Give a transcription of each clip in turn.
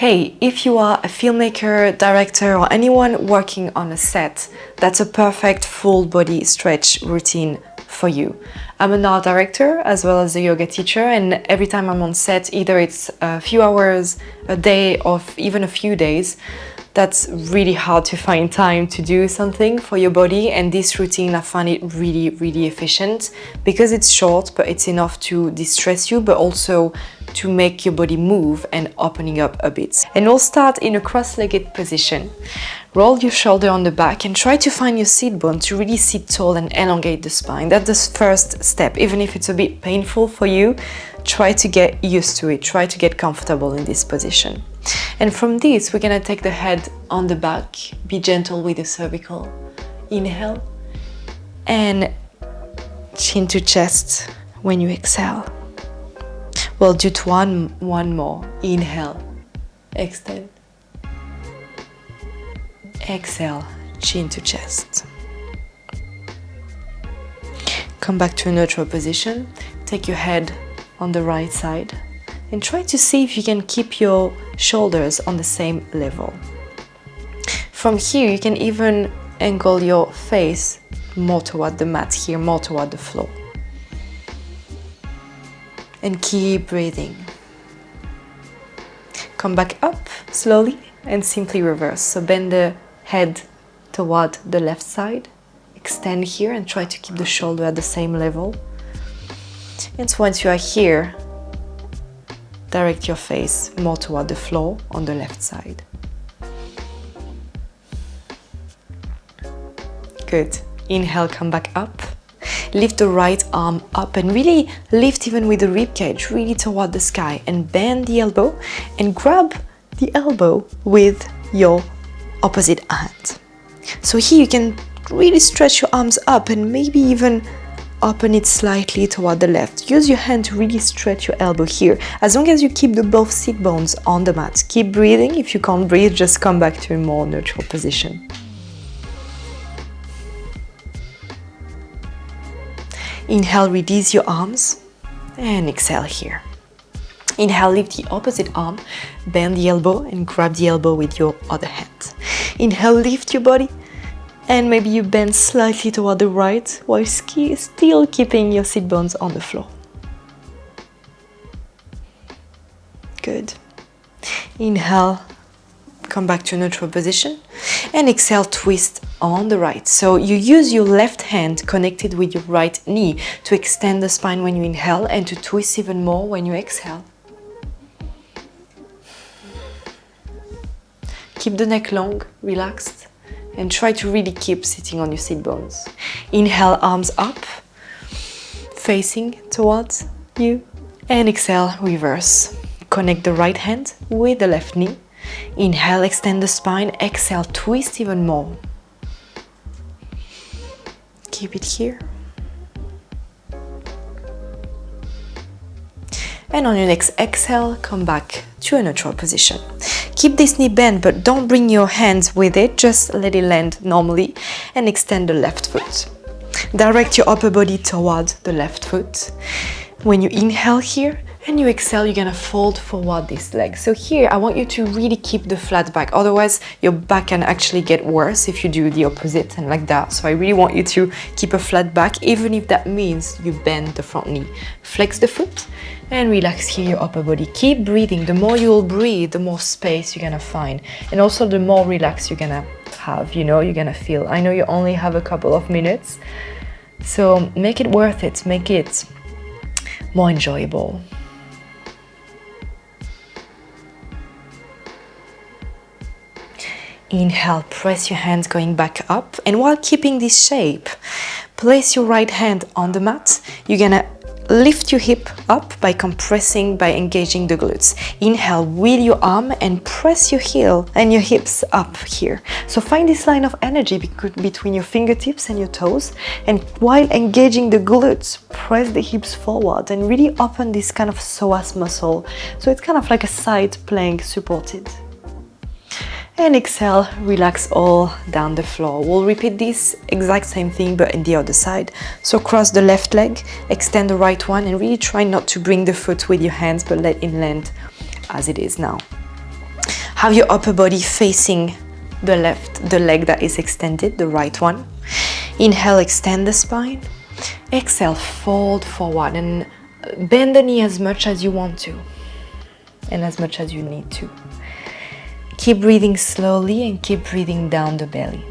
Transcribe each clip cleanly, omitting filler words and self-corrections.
Hey, if you are a filmmaker, director, or anyone working on a set, that's a perfect full body stretch routine for you. I'm an art director as well as a yoga teacher, and every time I'm on set, either it's a few hours, a day, or even a few days, that's really hard to find time to do something for your body. And this routine, I find it really efficient because it's short, but it's enough to distress you, but also to make your body move and opening up a bit. And we'll start in a cross-legged position. Roll your shoulder on the back and try to find your seat bone to really sit tall and elongate the spine. That's the first step. Even if it's a bit painful for you, try to get used to it. Try to get comfortable in this position. And from this, we're gonna take the head on the back. Be gentle with the cervical. Inhale. And chin to chest when you exhale. We'll do one more. Inhale. Extend. Exhale, chin to chest. Come back to a neutral position. Take your head on the right side and try to see if you can keep your shoulders on the same level. From here, you can even angle your face more toward the mat here, more toward the floor. And keep breathing. Come back up slowly and simply reverse. So bend the head toward the left side. Extend here and try to keep the shoulder at the same level. And once you are here, direct your face more toward the floor on the left side. Good. Inhale, come back up. Lift the right arm up and really lift even with the rib cage, really toward the sky, and bend the elbow and grab the elbow with your opposite hand. So here you can really stretch your arms up and maybe even open it slightly toward the left. Use your hand to really stretch your elbow here, as long as you keep the both sit bones on the mat. Keep breathing. If you can't breathe, just come back to a more neutral position. Inhale, release your arms and exhale here. Inhale, lift the opposite arm, bend the elbow and grab the elbow with your other hand. Inhale, lift your body and maybe you bend slightly toward the right while still keeping your sit bones on the floor. Good. Inhale, come back to a neutral position and exhale, twist on the right. So you use your left hand connected with your right knee to extend the spine when you inhale and to twist even more when you exhale. Keep the neck long, relaxed, and try to really keep sitting on your sit bones. Inhale, arms up, facing towards you, and exhale, reverse. Connect the right hand with the left knee. Inhale, extend the spine. Exhale, twist even more. Keep it here. And on your next exhale, come back to a neutral position. Keep this knee bent, but don't bring your hands with it. Just let it land normally and extend the left foot. Direct your upper body toward the left foot. When you inhale here, and you exhale, you're gonna fold forward this leg. So here, I want you to really keep the flat back. Otherwise, your back can actually get worse if you do the opposite and like that. So I really want you to keep a flat back, even if that means you bend the front knee. Flex the foot and relax here your upper body. Keep breathing. The more you'll breathe, the more space you're gonna find. And also the more relaxed you're gonna have, you're gonna feel. I know you only have a couple of minutes, so make it worth it. Make it more enjoyable. Inhale, press your hands going back up, and while keeping this shape, place your right hand on the mat. You're gonna lift your hip up by compressing, by engaging the glutes. Inhale, wheel your arm and press your heel and your hips up here. So find this line of energy between your fingertips and your toes, and while engaging the glutes, press the hips forward and really open this kind of psoas muscle. So it's kind of like a side plank supported. And exhale, relax all down the floor. We'll repeat this exact same thing, but in the other side. So cross the left leg, extend the right one, and really try not to bring the foot with your hands, but let it land as it is now. Have your upper body facing the leg that is extended, the right one. Inhale, extend the spine. Exhale, fold forward and bend the knee as much as you want to and as much as you need to. Keep breathing slowly and keep breathing down the belly.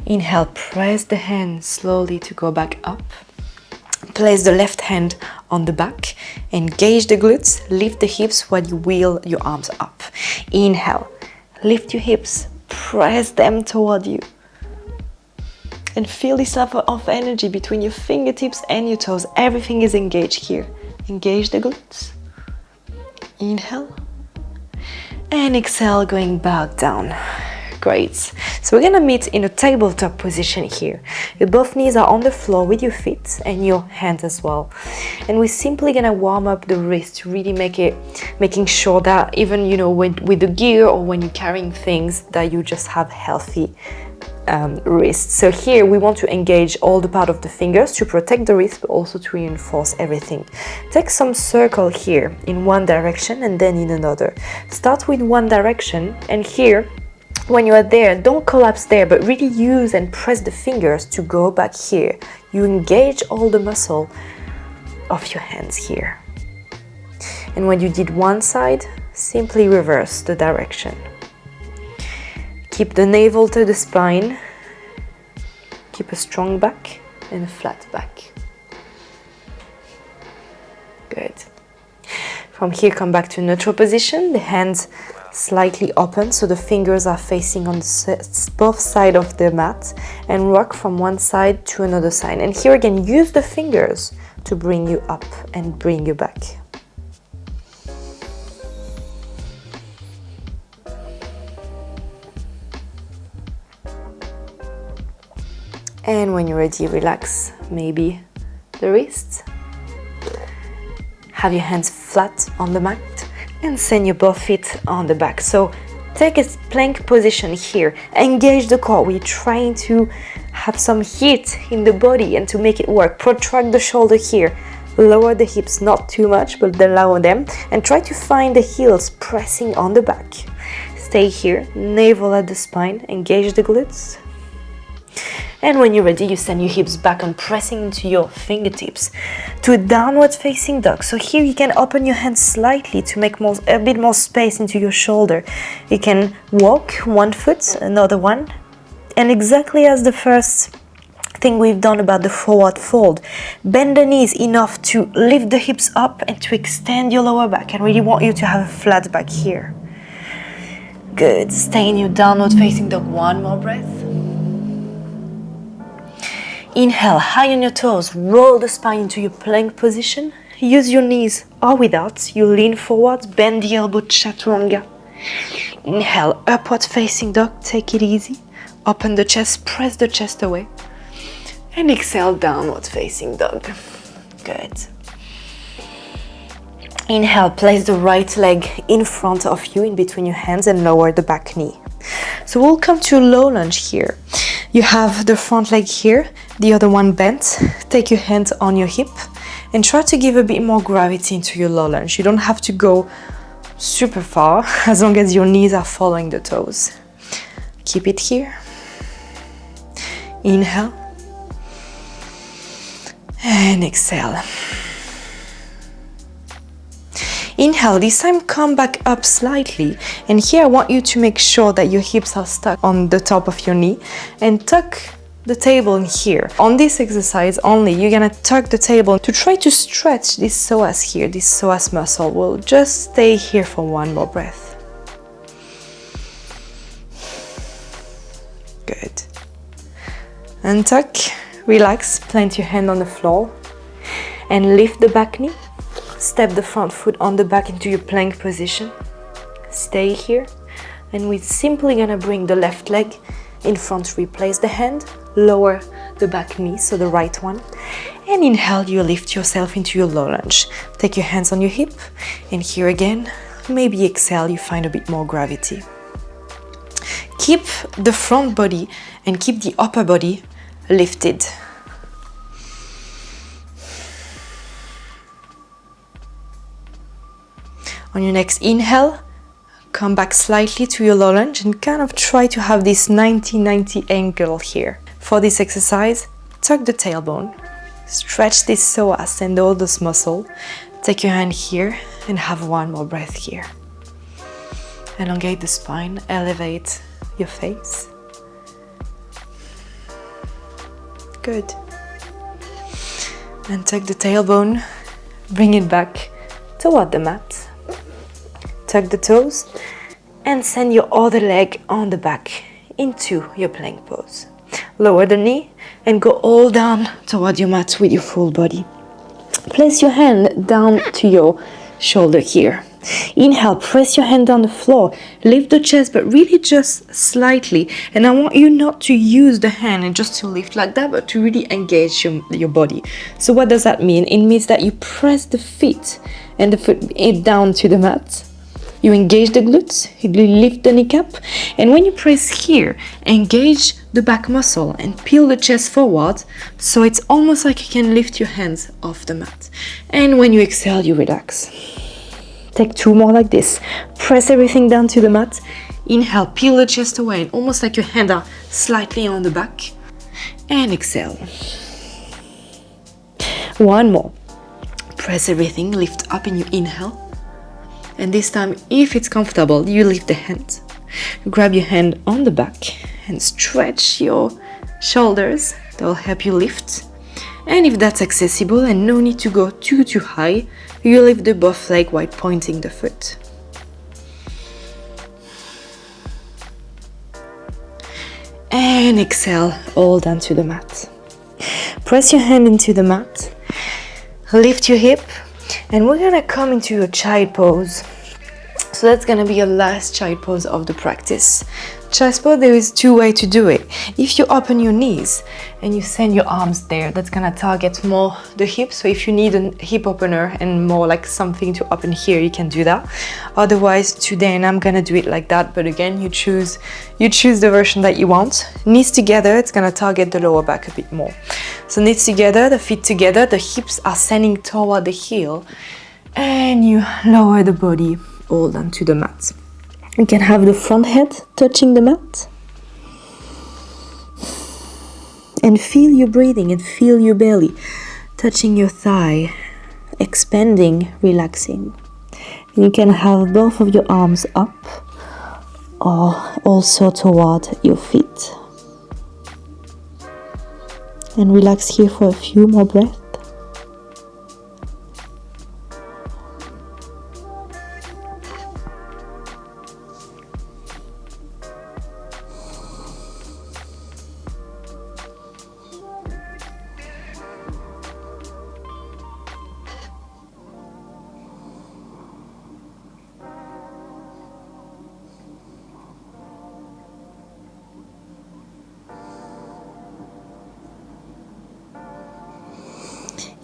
Inhale, press the hand slowly to go back up. Place the left hand on the back, engage the glutes, lift the hips while you wheel your arms up. Inhale, lift your hips, press them toward you. And feel this level of energy between your fingertips and your toes. Everything is engaged here. Engage the glutes. Inhale. And exhale, going back down. Great. So we're gonna meet in a tabletop position here. Your both knees are on the floor with your feet and your hands as well. And we're simply gonna warm up the wrist to really making sure that even, you know, with the gear or when you're carrying things, that you just have healthy wrists. So here we want to engage all the part of the fingers to protect the wrist, but also to reinforce everything. Take some circle here in one direction and then in another. Start with one direction, and here, when you are there, don't collapse there, but really use and press the fingers to go back here. You engage all the muscle of your hands here. And when you did one side, simply reverse the direction. Keep the navel to the spine. Keep a strong back and a flat back. Good. From here, come back to neutral position. The hands slightly open so the fingers are facing on both sides of the mat, and rock from one side to another side. And here again, use the fingers to bring you up and bring you back. And when you're ready, relax maybe the wrists. Have your hands flat on the mat and send your both feet on the back. So take a plank position here. Engage the core. We're trying to have some heat in the body and to make it work. Protract the shoulder here. Lower the hips, not too much, but lower them. And try to find the heels pressing on the back. Stay here, navel at the spine. Engage the glutes. And when you're ready, you send your hips back and pressing into your fingertips to a downward facing dog. So here you can open your hands slightly to make a bit more space into your shoulder. You can walk one foot, another one. And exactly as the first thing we've done about the forward fold, bend the knees enough to lift the hips up and to extend your lower back. I really want you to have a flat back here. Good. Stay in your downward facing dog. One more breath. Inhale, high on your toes, roll the spine into your plank position. Use your knees or without. You lean forward, bend the elbow, chaturanga. Inhale, upward facing dog, take it easy. Open the chest, press the chest away. And exhale, downward facing dog. Good. Inhale, place the right leg in front of you, in between your hands, and lower the back knee. So we'll come to low lunge here. You have the front leg here, the other one bent. Take your hands on your hip and try to give a bit more gravity into your low lunge. You don't have to go super far as long as your knees are following the toes. Keep it here. Inhale and exhale. Inhale, this time come back up slightly, and here I want you to make sure that your hips are stuck on the top of your knee and tuck the table in here. On this exercise only, you're gonna tuck the table to try to stretch this psoas here, this psoas muscle. We'll just stay here for one more breath. Good. Untuck, relax, plant your hand on the floor and lift the back knee. Step the front foot on the back into your plank position. Stay here. And we're simply gonna bring the left leg in front, replace the hand, lower the back knee, so the right one. And inhale, you lift yourself into your low lunge. Take your hands on your hip, and here again, maybe exhale, you find a bit more gravity. Keep the front body and keep the upper body lifted. On your next inhale, come back slightly to your low lunge and kind of try to have this 90-90 angle here. For this exercise, tuck the tailbone, stretch this psoas and all this muscle. Take your hand here and have one more breath here. Elongate the spine, elevate your face. Good. And tuck the tailbone, bring it back toward the mat. Tuck the toes and send your other leg on the back into your plank pose. Lower the knee and go all down toward your mat with your full body. Place your hand down to your shoulder here. Inhale, press your hand down the floor, lift the chest, but really just slightly. And I want you not to use the hand and just to lift like that, but to really engage your body. So what does that mean? It means that you press the feet and the foot down to the mat. You engage the glutes, you lift the kneecap, and when you press here, engage the back muscle and peel the chest forward, so it's almost like you can lift your hands off the mat. And when you exhale, you relax. Take 2 more like this. Press everything down to the mat. Inhale, peel the chest away, and almost like your hands are slightly on the back. And exhale. 1 more. Press everything, lift up in your inhale. And this time, if it's comfortable, you lift the hand. Grab your hand on the back and stretch your shoulders. That will help you lift. And if that's accessible and no need to go too high, you lift the both leg while pointing the foot. And exhale, all down to the mat. Press your hand into the mat. Lift your hip. And we're gonna come into a child pose. So that's gonna be your last child pose of the practice. Child pose, there is 2 ways to do it. If you open your knees and you send your arms there, that's gonna target more the hips. So if you need a hip opener and more like something to open here, you can do that. Otherwise, today, and I'm gonna do it like that, but again, you choose the version that you want. Knees together, it's gonna target the lower back a bit more. So knees together, the feet together, the hips are sending toward the heel, and you lower the body all down to the mat. You can have the front head touching the mat. And feel your breathing and feel your belly touching your thigh, expanding, relaxing. And you can have both of your arms up or also toward your feet. And relax here for a few more breaths.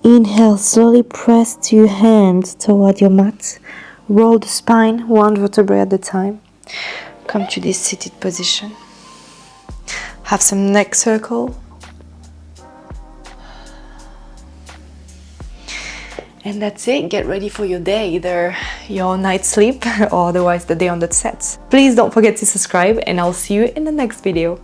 Inhale, slowly press your hand toward your mat. Roll the spine, 1 vertebrae at a time. Come to this seated position. Have some neck circle. And that's it. Get ready for your day, either your night's sleep or otherwise the day on the sets. Please don't forget to subscribe, and I'll see you in the next video.